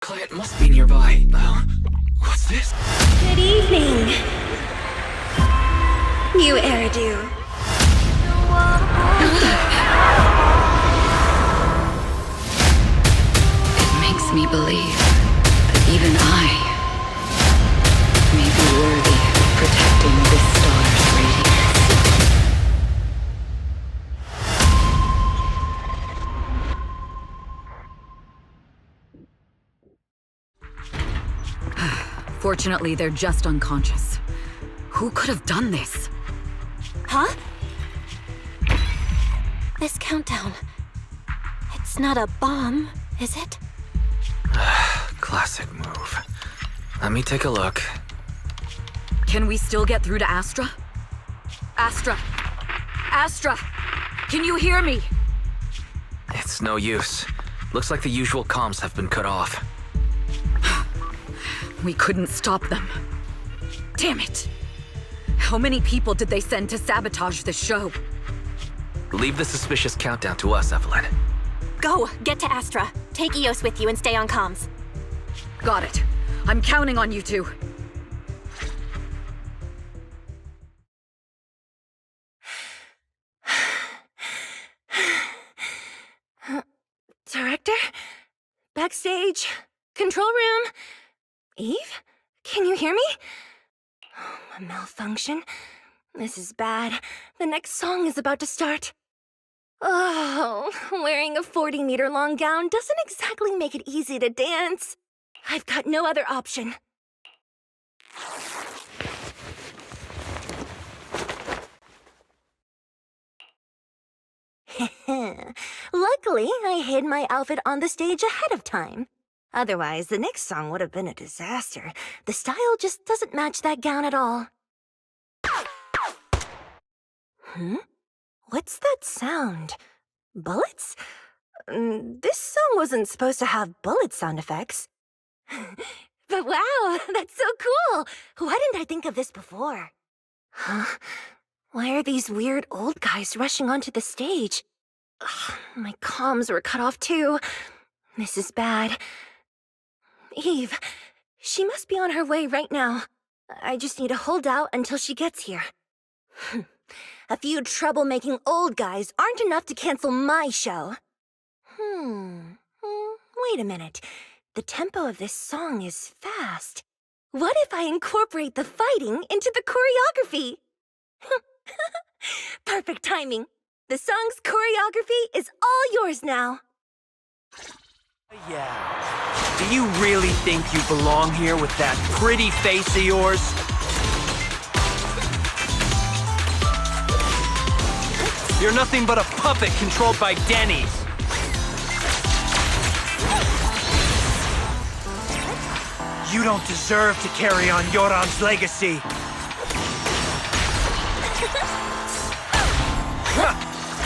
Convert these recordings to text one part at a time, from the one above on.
Client must be nearby. What's this? Good evening, new heirdo. It makes me believe that even I may be worthy of protecting this star's radiance. Fortunately, they're just unconscious. Who could have done this? Huh? This countdown. It's not a bomb, is it? Classic move. Let me take a look. Can we still get through to Astra? Astra! Astra! Can you hear me? It's no use. Looks like the usual comms have been cut off. We couldn't stop them. Damn it! How many people did they send to sabotage this show? Leave the suspicious countdown to us, Evelyn. Go, get to Astra. Take Eos with you and stay on comms. Got it. I'm counting on you two. Director? Backstage? Control room? Eve? Can you hear me? Oh, a malfunction? This is bad. The next song is about to start. Oh, wearing a 40-meter-long gown doesn't exactly make it easy to dance. I've got no other option. Luckily, I hid my outfit on the stage ahead of time. Otherwise, the next song would have been a disaster. The style just doesn't match that gown at all. What's that sound? Bullets? This song wasn't supposed to have bullet sound effects. But wow, that's so cool! Why didn't I think of this before? Huh? Why are these weird old guys rushing onto the stage? Ugh, my comms were cut off too. This is bad. Eve, she must be on her way right now. I just need to hold out until she gets here. A few troublemaking old guys aren't enough to cancel my show. Wait a minute. The tempo of this song is fast. What if I incorporate the fighting into the choreography? Perfect timing. The song's choreography is all yours now. Yeah. Do you really think you belong here with that pretty face of yours? You're nothing but a puppet controlled by Denny's. You don't deserve to carry on Yoram's legacy.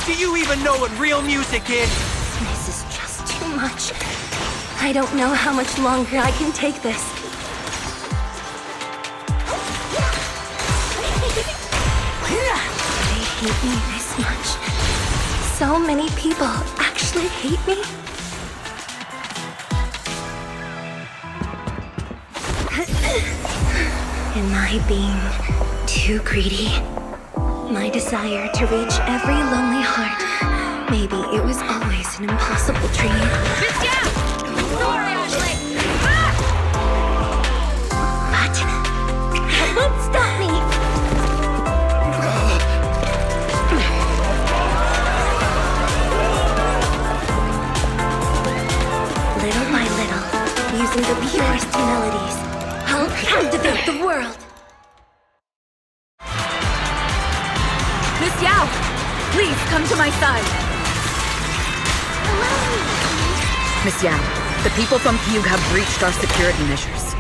Do you even know what real music is? This is just too much. I don't know how much longer I can take this. They hate me this much. So many people actually hate me. Am I being too greedy? My desire to reach every lonely heart. Maybe it was always an impossible dream. Get down! Sorry, Ashley! But that won't stop me. Little by little, using the purest melodies, I'll captivate the world. Miss Yao! Please come to my side! Miss Yao, the people from Fugue have breached our security measures.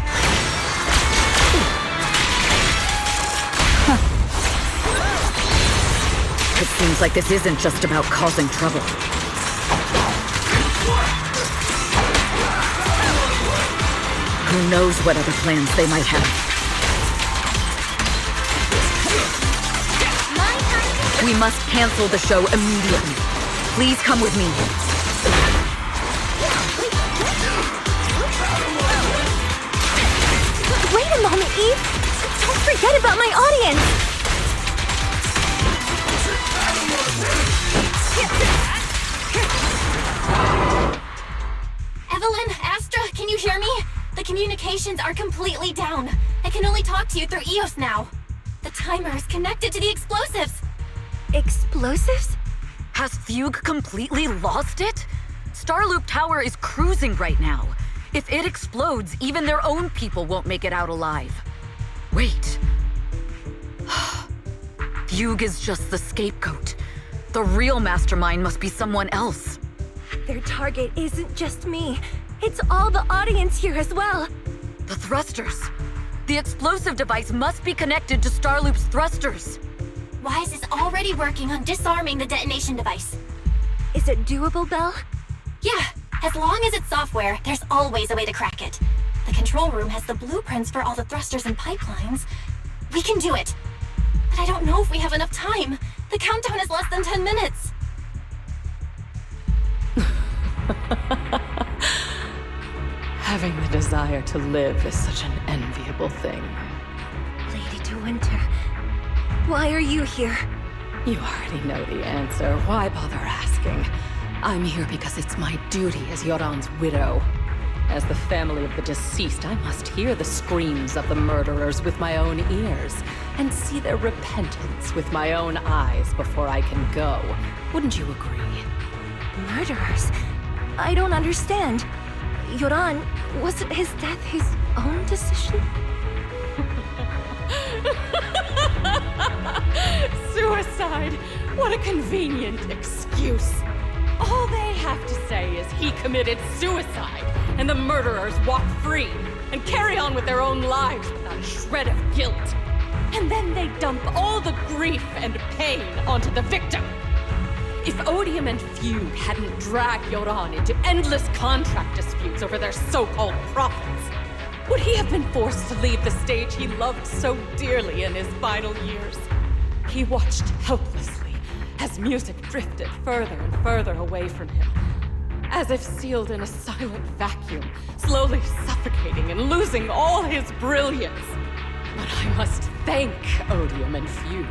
It seems like this isn't just about causing trouble. Who knows what other plans they might have. We must cancel the show immediately. Please come with me. What about my audience? Evelyn, Astra, can you hear me? The communications are completely down. I can only talk to you through EOS now. The timer is connected to the explosives. Explosives? Has Fugue completely lost it? Starloop Tower is cruising right now. If it explodes, even their own people won't make it out alive. Wait. Fugue is just the scapegoat. The real mastermind must be someone else. Their target isn't just me. It's all the audience here as well. The thrusters. The explosive device must be connected to Starloop's thrusters. Wise is already working on disarming the detonation device. Is it doable, Belle? Yeah, as long as it's software, there's always a way to crack it. The control room has the blueprints for all the thrusters and pipelines. We can do it. But I don't know if we have enough time. The countdown is less than 10 minutes. Having the desire to live is such an enviable thing. Lady De Winter, why are you here? You already know the answer. Why bother asking? I'm here because it's my duty as Yoran's widow. As the family of the deceased, I must hear the screams of the murderers with my own ears, and see their repentance with my own eyes before I can go. Wouldn't you agree? Murderers? I don't understand. Yoran, wasn't his death his own decision? Suicide! What a convenient excuse. All they have to say is he committed suicide, and the murderers walk free and carry on with their own lives without a shred of guilt. And then they dump all the grief and pain onto the victim. If Odium and Fugue hadn't dragged Yoran into endless contract disputes over their so-called profits, would he have been forced to leave the stage he loved so dearly in his final years? He watched helplessly as music drifted further and further away from him, as if sealed in a silent vacuum, slowly suffocating and losing all his brilliance. But I must thank Odium and Fugue.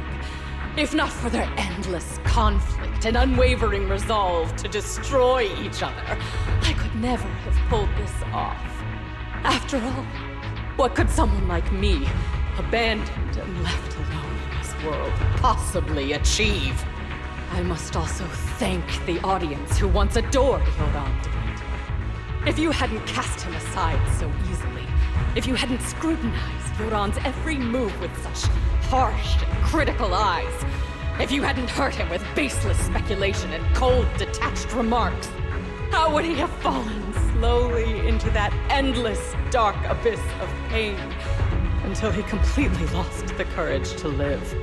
If not for their endless conflict and unwavering resolve to destroy each other, I could never have pulled this off. After all, what could someone like me, abandoned and left alone in this world, possibly achieve? I must also thank the audience who once adored Yoran De Winter. If you hadn't cast him aside so easily, if you hadn't scrutinized Yoran's every move with such harsh and critical eyes, if you hadn't hurt him with baseless speculation and cold, detached remarks, how would he have fallen slowly into that endless, dark abyss of pain until he completely lost the courage to live?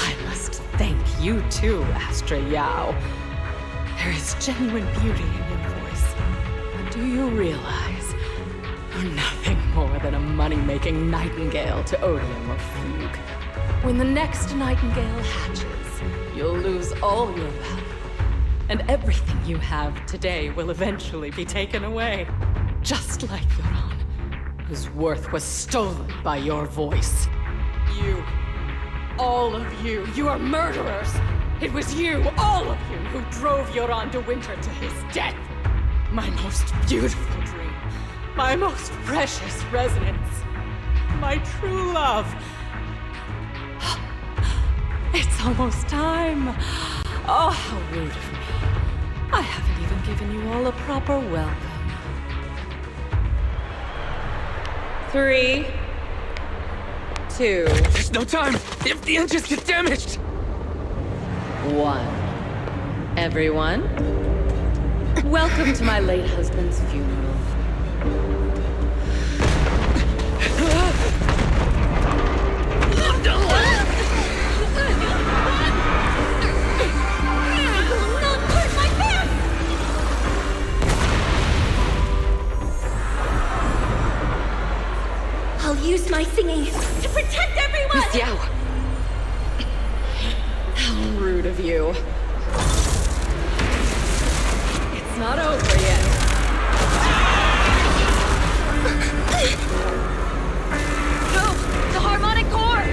I must thank you too, AstraYao. There is genuine beauty in your voice. But do you realize you're nothing more than a money-making nightingale to Odium or Fugue? When the next nightingale hatches, you'll lose all your value, and everything you have today will eventually be taken away. Just like Yoran, whose worth was stolen by your voice. You, all of you, you are murderers! It was you, all of you, who drove Yoran De Winter to his death! My most beautiful dream, my most precious resonance, my true love. It's almost time. Oh, how rude of me. I haven't even given you all a proper welcome. 3, 2, There's no time! If the engines get damaged! 1. Everyone, welcome to my late husband's funeral. I'll use my singing to protect everyone! Miss Yao! How rude of you. It's not over yet. Go! The harmonic core!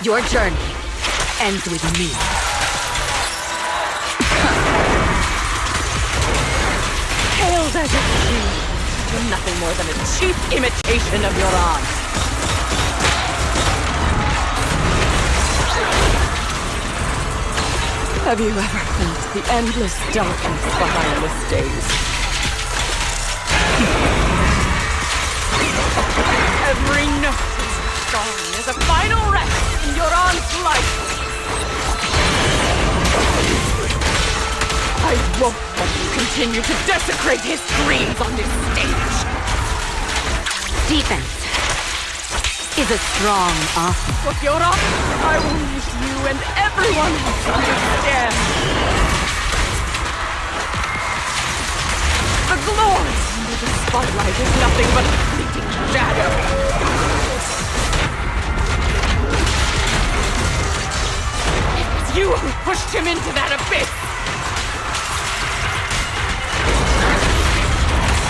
Your journey ends with me. Pale desert shoes. You're nothing more than a cheap imitation of your aunt. Have you ever felt the endless darkness behind the stage? Every note in the song is a final rest in your aunt's life. I won't let you continue to desecrate his dreams on this stage. Defense is a strong offense. But Yora, I will need you and everyone else to understand. The glory under the spotlight is nothing but a fleeting shadow. It was you who pushed him into that abyss.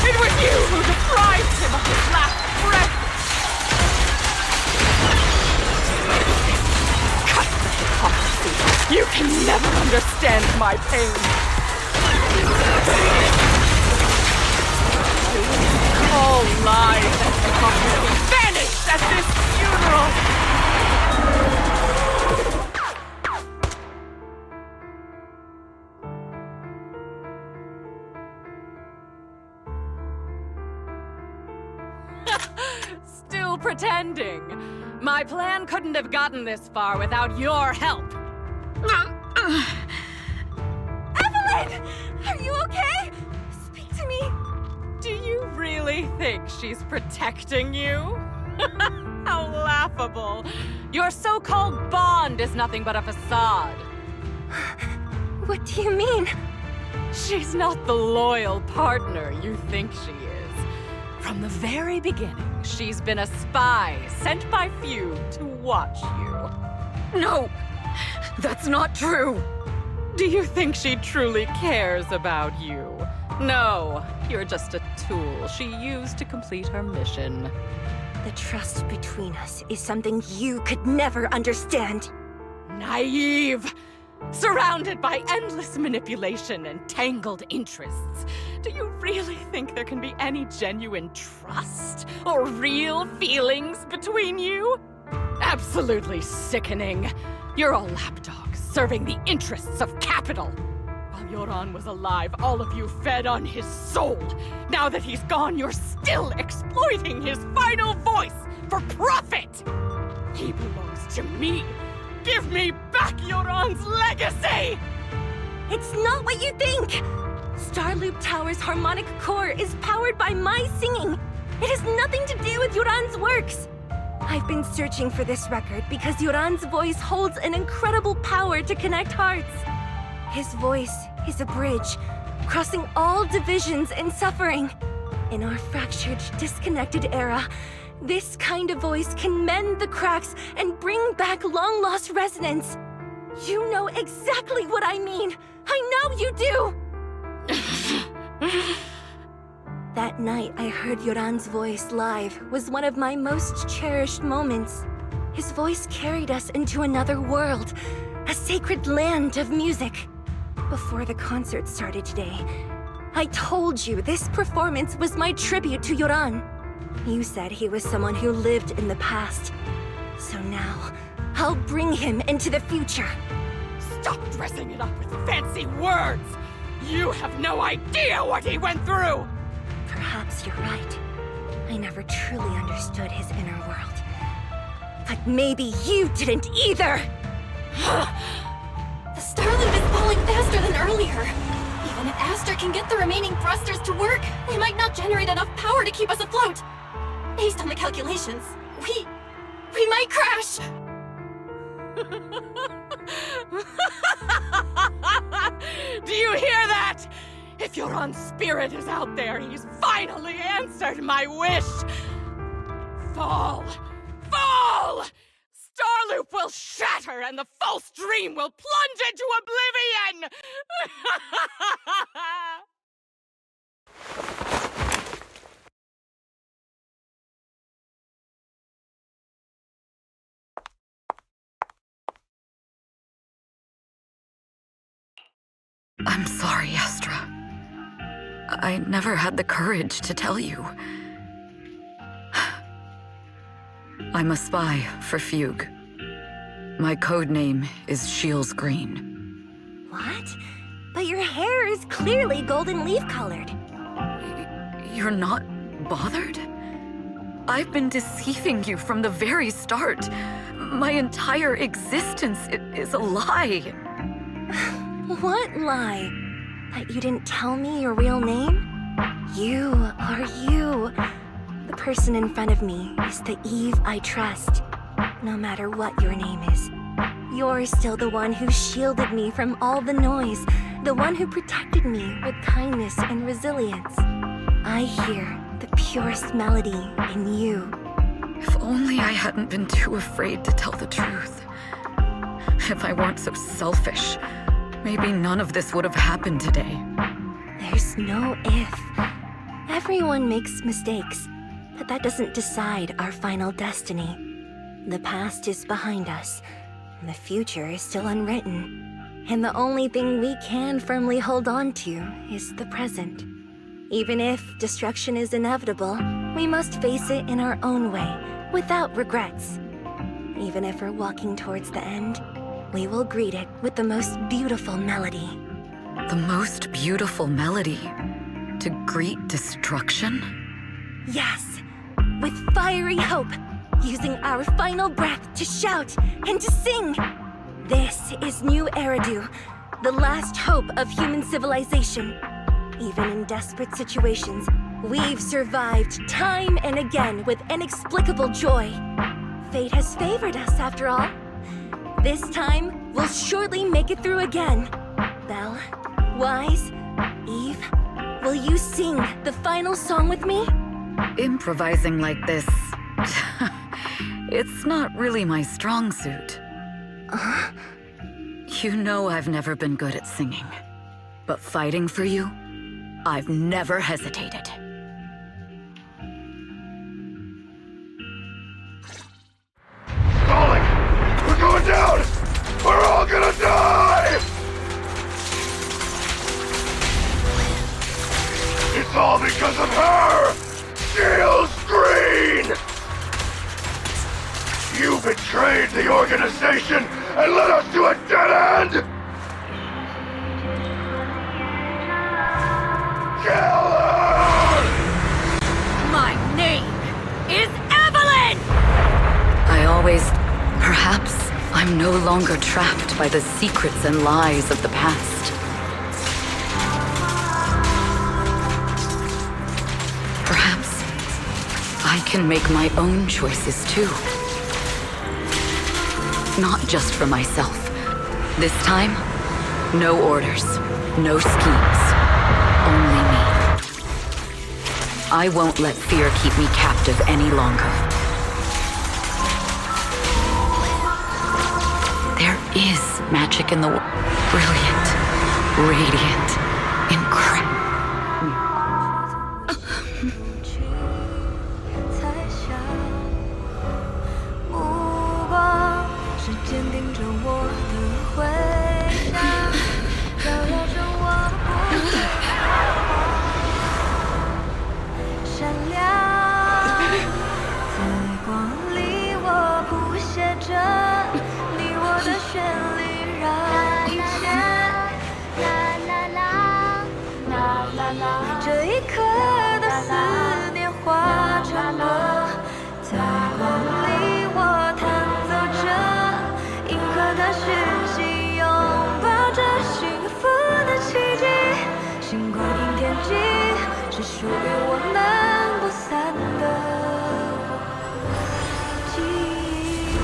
It was you who deprived him of his last breath. Cut the hypocrisy. You can never understand my pain. All lies and hypocrisy vanished at this funeral. Still pretending. My plan couldn't have gotten this far without your help. Evelyn! Are you okay? Speak to me. Do you really think she's protecting you? How laughable. Your so-called bond is nothing but a facade. What do you mean? She's not the loyal partner you think she is. From the very beginning, she's been a spy sent by few to watch you. No! That's not true! Do you think she truly cares about you? No, you're just a tool she used to complete her mission. The trust between us is something you could never understand. Naive! Surrounded by endless manipulation and tangled interests. Do you really think there can be any genuine trust or real feelings between you? Absolutely sickening. You're all lapdogs serving the interests of capital. While Yoran was alive, all of you fed on his soul. Now that he's gone, you're still exploiting his final voice for profit. He belongs to me. Give me back Yoran's legacy! It's not what you think! Starloop Tower's harmonic core is powered by my singing. It has nothing to do with Yoran's works. I've been searching for this record because Yoran's voice holds an incredible power to connect hearts. His voice is a bridge, crossing all divisions and suffering. In our fractured, disconnected era, this kind of voice can mend the cracks and bring back long-lost resonance. You know exactly what I mean. I know you do! That night I heard Yoran's voice live was one of my most cherished moments. His voice carried us into another world, a sacred land of music. Before the concert started today, I told you this performance was my tribute to Yoran. You said he was someone who lived in the past. So now, I'll bring him into the future. Stop dressing it up with fancy words! You have no idea what he went through! Perhaps you're right. I never truly understood his inner world. But maybe you didn't either! The Starloop is falling faster than earlier. Even if Astra can get the remaining thrusters to work, they might not generate enough power to keep us afloat. Based on the calculations, we might crash! Do you hear that? If Yoran's spirit is out there, he's finally answered my wish! Fall! Fall! Starloop will shatter and the false dream will plunge into oblivion! I'm sorry, Astra. I never had the courage to tell you. I'm a spy for Fugue. My code name is Shields Green. What? But your hair is clearly golden leaf-colored. You're not bothered? I've been deceiving you from the very start. My entire existence is a lie. What lie? That you didn't tell me your real name? You are you. The person in front of me is the Eve I trust. No matter what your name is. You're still the one who shielded me from all the noise. The one who protected me with kindness and resilience. I hear the purest melody in you. If only I hadn't been too afraid to tell the truth. If I weren't so selfish, maybe none of this would have happened today. There's no if. Everyone makes mistakes, but that doesn't decide our final destiny. The past is behind us. The future is still unwritten. And the only thing we can firmly hold on to is the present. Even if destruction is inevitable, we must face it in our own way, without regrets. Even if we're walking towards the end, we will greet it with the most beautiful melody. The most beautiful melody? To greet destruction? Yes, with fiery hope, using our final breath to shout and to sing. This is New Eridu, the last hope of human civilization. Even in desperate situations, we've survived time and again with inexplicable joy. Fate has favored us, after all. This time, we'll surely make it through again. Belle, Wise, Eve, will you sing the final song with me? Improvising like this... it's not really my strong suit. You know I've never been good at singing. But fighting for you, I've never hesitated. Calling! We're going down! We're all gonna die! It's all because of her! Shields Green! You betrayed the organization and led us to a dead end! Kill her! My name is Evelyn! Perhaps I'm no longer trapped by the secrets and lies of the past. Perhaps I can make my own choices too. Not just for myself. This time, no orders, no schemes, only me. I won't let fear keep me captive any longer. There is magic in the world. Brilliant, radiant, incredible. 这一刻的思念化成歌，在光里我弹奏着银河的讯息，拥抱着幸福的奇迹。星光映天际，是属于我们不散的记忆。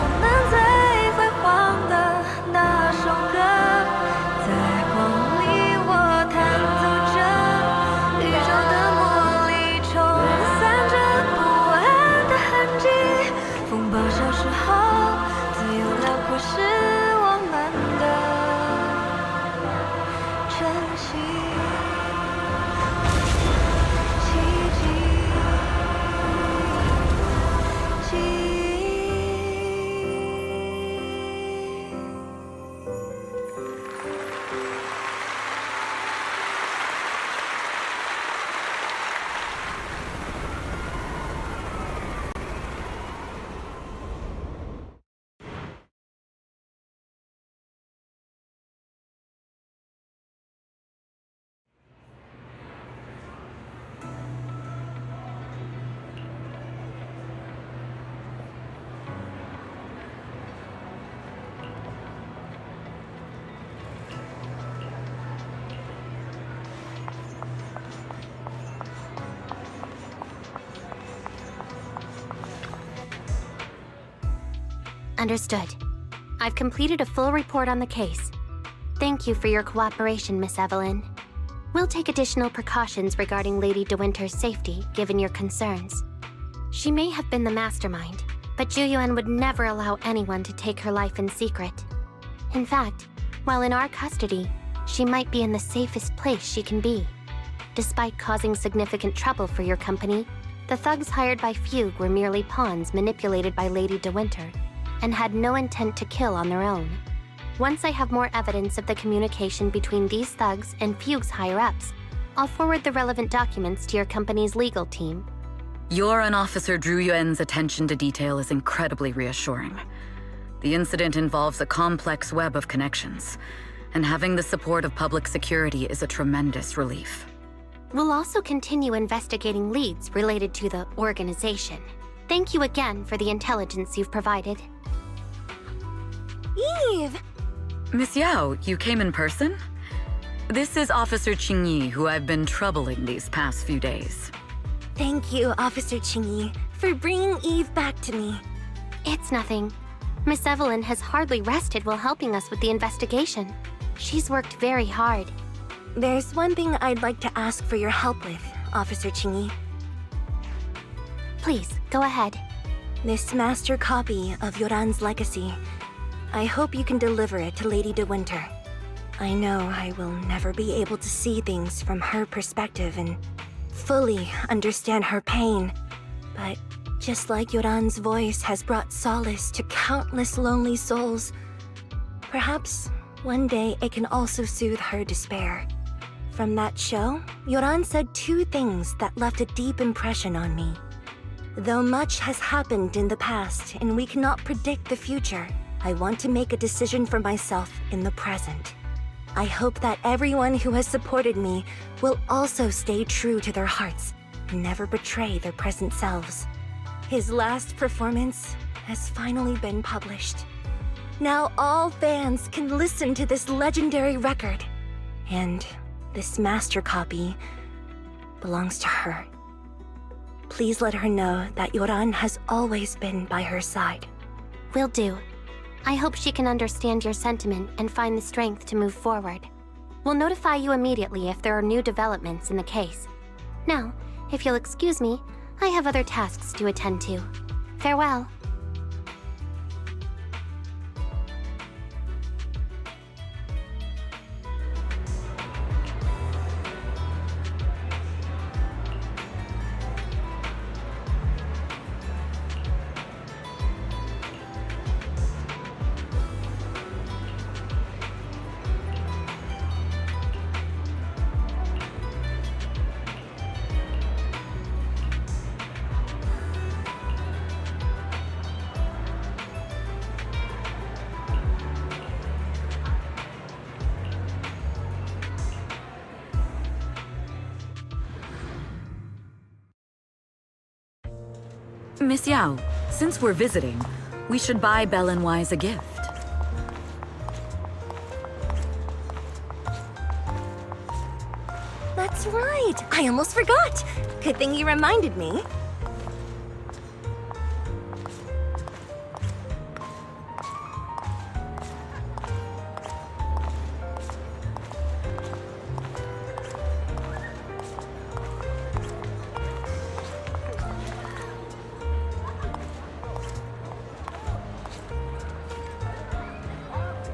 我们最辉煌的那双。Understood. I've completed a full report on the case. Thank you for your cooperation, Miss Evelyn. We'll take additional precautions regarding Lady De Winter's safety, given your concerns. She may have been the mastermind, but Juyuan would never allow anyone to take her life in secret. In fact, while in our custody, she might be in the safest place she can be. Despite causing significant trouble for your company, the thugs hired by Fugue were merely pawns manipulated by Lady De Winter, and had no intent to kill on their own. Once I have more evidence of the communication between these thugs and Fugue's higher-ups, I'll forward the relevant documents to your company's legal team. Your and Officer Zhu Yuan's attention to detail is incredibly reassuring. The incident involves a complex web of connections, and having the support of public security is a tremendous relief. We'll also continue investigating leads related to the organization. Thank you again for the intelligence you've provided. Eve! Miss Yao, you came in person? This is Officer Qingyi, who I've been troubling these past few days. Thank you, Officer Qingyi, for bringing Eve back to me. It's nothing. Miss Evelyn has hardly rested while helping us with the investigation. She's worked very hard. There's one thing I'd like to ask for your help with, Officer Qingyi. Please, go ahead. This master copy of Yoran's legacy. I hope you can deliver it to Lady De Winter. I know I will never be able to see things from her perspective and fully understand her pain, but just like Yoran's voice has brought solace to countless lonely souls, perhaps one day it can also soothe her despair. From that show, Yoran said two things that left a deep impression on me. Though much has happened in the past and we cannot predict the future, I want to make a decision for myself in the present. I hope that everyone who has supported me will also stay true to their hearts and never betray their present selves. His last performance has finally been published. Now all fans can listen to this legendary record. And this master copy belongs to her. Please let her know that Yoran has always been by her side. Will do. I hope she can understand your sentiment and find the strength to move forward. We'll notify you immediately if there are new developments in the case. Now, if you'll excuse me, I have other tasks to attend to. Farewell. Miss Yao, since we're visiting, we should buy Belle and Wise a gift. That's right! I almost forgot! Good thing you reminded me.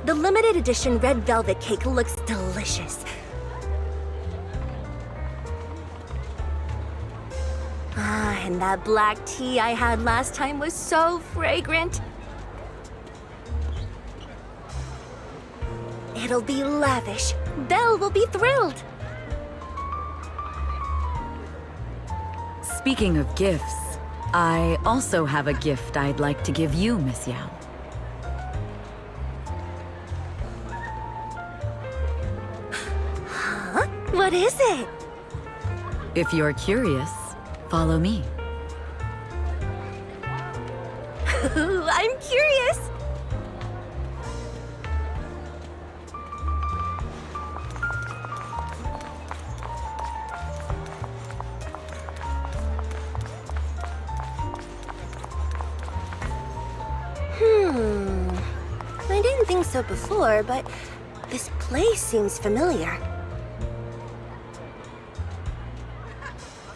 The limited edition red velvet cake looks delicious. Ah, and that black tea I had last time was so fragrant. It'll be lavish. Belle will be thrilled. Speaking of gifts, I also have a gift I'd like to give you, Miss Yao. Huh? What is it? If you're curious, follow me. I'm curious. so before, but this place seems familiar.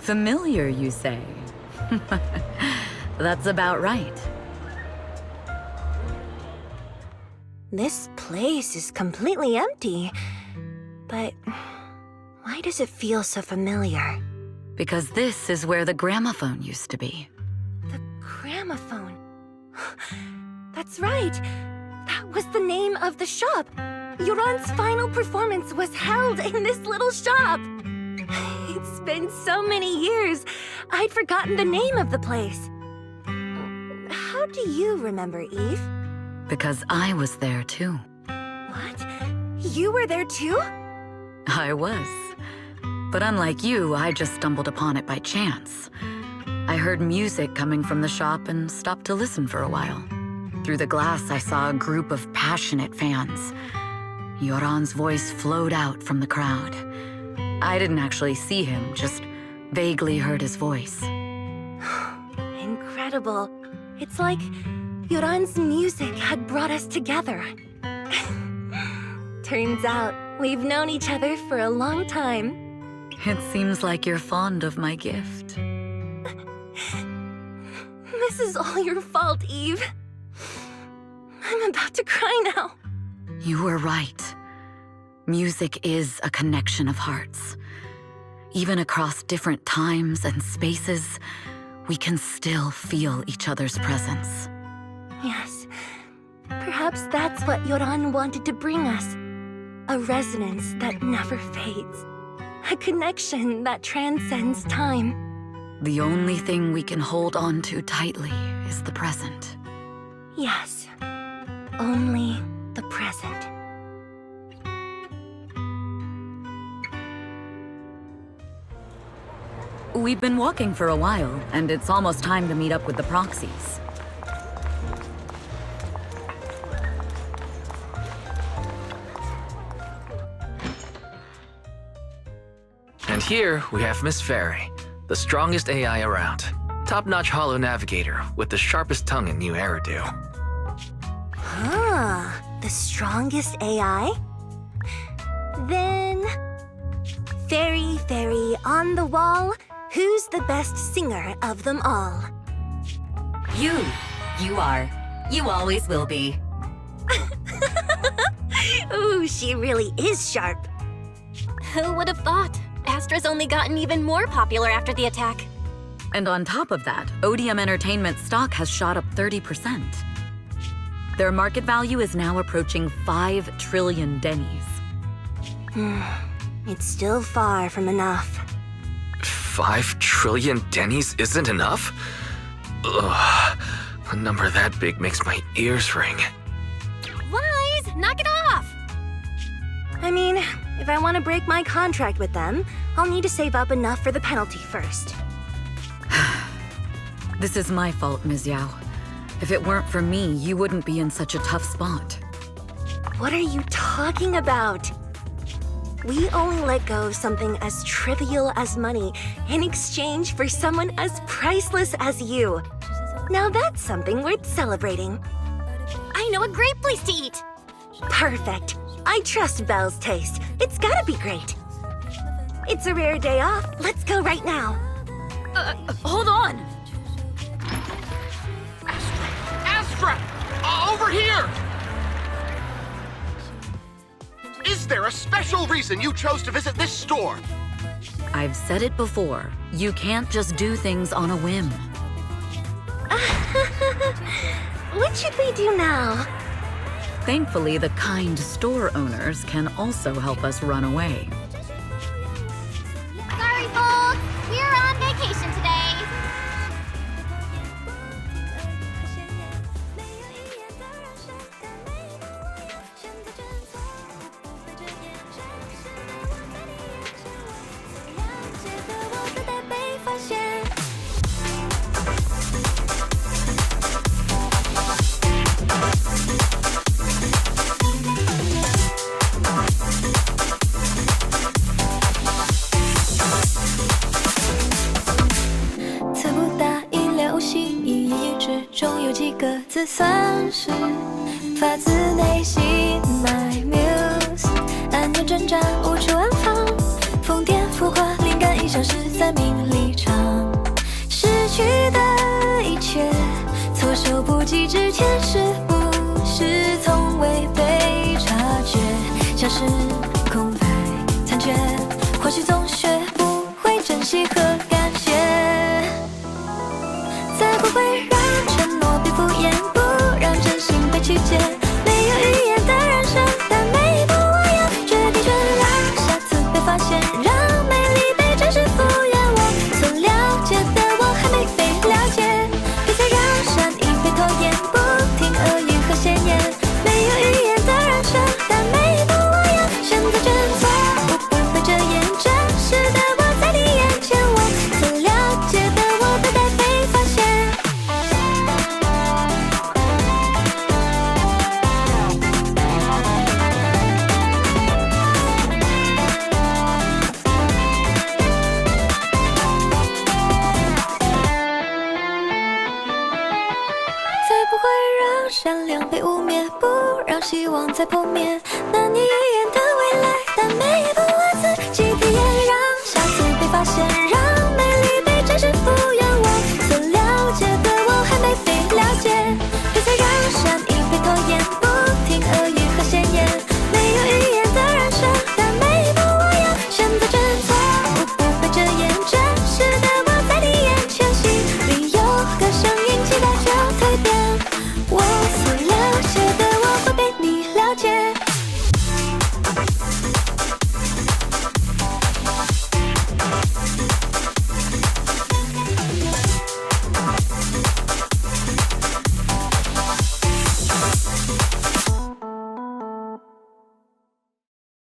Familiar, you say? That's about right. This place is completely empty. But why does it feel so familiar? Because this is where the gramophone used to be. The gramophone. That's right. That was the name of the shop. Yoran's final performance was held in this little shop. It's been so many years, I'd forgotten the name of the place. How do you remember, Eve? Because I was there too. What? You were there too? I was. But unlike you, I just stumbled upon it by chance. I heard music coming from the shop and stopped to listen for a while. Through the glass, I saw a group of passionate fans. Yoran's voice flowed out from the crowd. I didn't actually see him, just vaguely heard his voice. Incredible. It's like Yoran's music had brought us together. Turns out, we've known each other for a long time. It seems like you're fond of my gift. This is all your fault, Eve. I'm about to cry now. You were right. Music is a connection of hearts. Even across different times and spaces, we can still feel each other's presence. Yes. Perhaps that's what Yoran wanted to bring us. A resonance that never fades. A connection that transcends time. The only thing we can hold on to tightly is the present. Yes. Only the present. We've been walking for a while, and it's almost time to meet up with the proxies. And here we have Miss Fairy, the strongest AI around. Top-notch holo navigator with the sharpest tongue in New Eridu. Ah, the strongest AI? Then... Fairy, fairy, on the wall, who's the best singer of them all? You. You are. You always will be. Ooh, she really is sharp. Who would have thought? Astra's only gotten even more popular after the attack. And on top of that, ODM Entertainment stock has shot up 30%. Their market value is now approaching 5 trillion dennies. It's still far from enough. 5 trillion dennies isn't enough? Ugh, a number that big makes my ears ring. Wise, knock it off! I mean, if I want to break my contract with them, I'll need to save up enough for the penalty first. This is my fault, Ms. Yao. If it weren't for me, you wouldn't be in such a tough spot. What are you talking about? We only let go of something as trivial as money in exchange for someone as priceless as you. Now that's something worth celebrating. I know a great place to eat! Perfect. I trust Belle's taste. It's gotta be great. It's a rare day off. Let's go right now. Hold on! Astra! Over here! Is there a special reason you chose to visit this store? I've said it before. You can't just do things on a whim. What should we do now? Thankfully, the kind store owners can also help us run away. Sorry, folks! We're on vacation today!算是发自内心挣扎，无处安放。疯癫浮夸，灵感已消失在名利场。失去的一切，措手不及之前，是不是从未被察觉？像是空白残缺，或许总学不会珍惜和感谢。再不会让承诺被敷衍，不让真心被曲解。没有语言的人生，但每一步我要决定权，让下次被发现，让美丽被真实复原。我所了解的我还没被了解，别再让善意被拖延，不听恶语和闲言。没有语言的人生，但每一步我要选择权，错误不会遮掩，真实的我在你眼前，我所了解的我等待被发现。再不会让善良被污蔑，不让希望再破灭。那